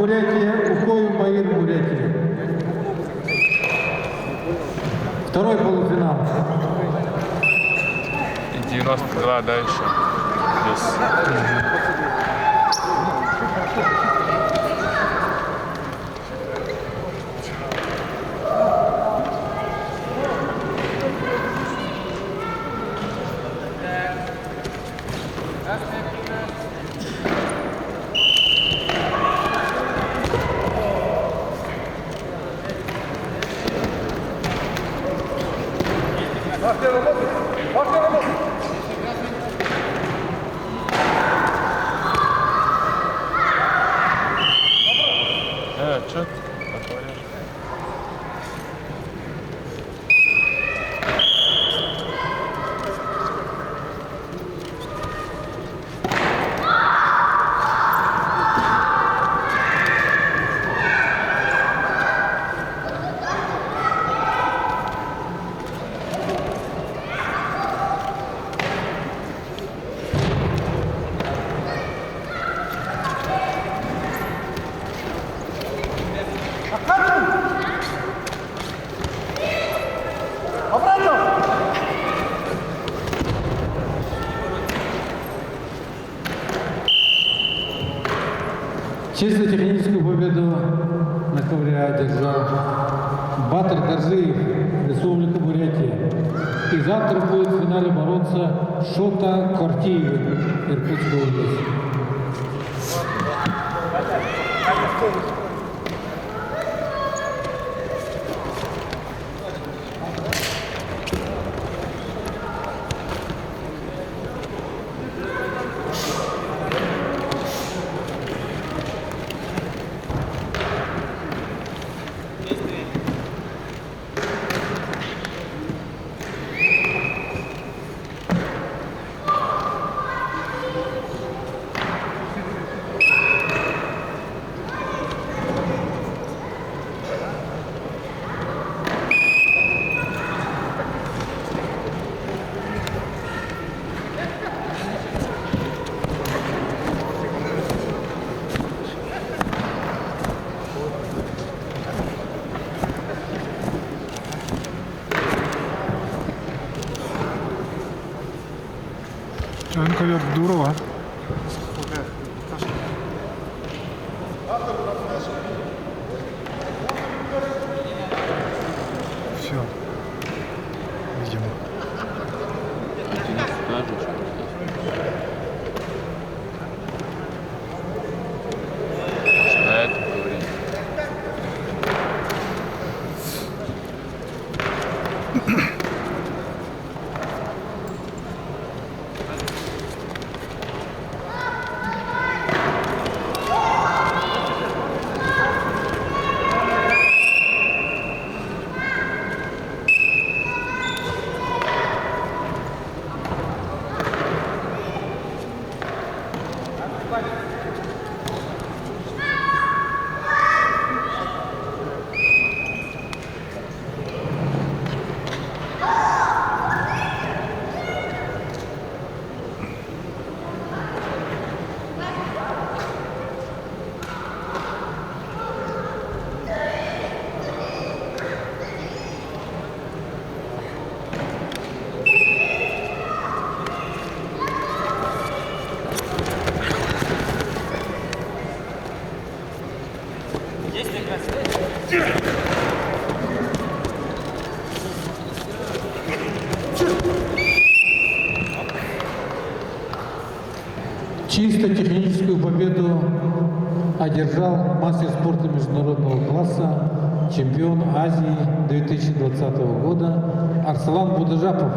Бурятия, Укоев Баир, Бурятия. Второй полуфинал. И 92 дальше. Плюс. Что ты говоришь? Чисто техническую победу на ковре одержал Батыр Дарзиев, Республика Бурятия. И завтра будет в финале бороться Шота Кортиев, Иркутская область. Ковер Дурова. Все. Видимо. Ты не скажешь. На этом говорить. Чисто техническую победу одержал мастер спорта международного класса, чемпион Азии 2020 года Арслан Будажапов.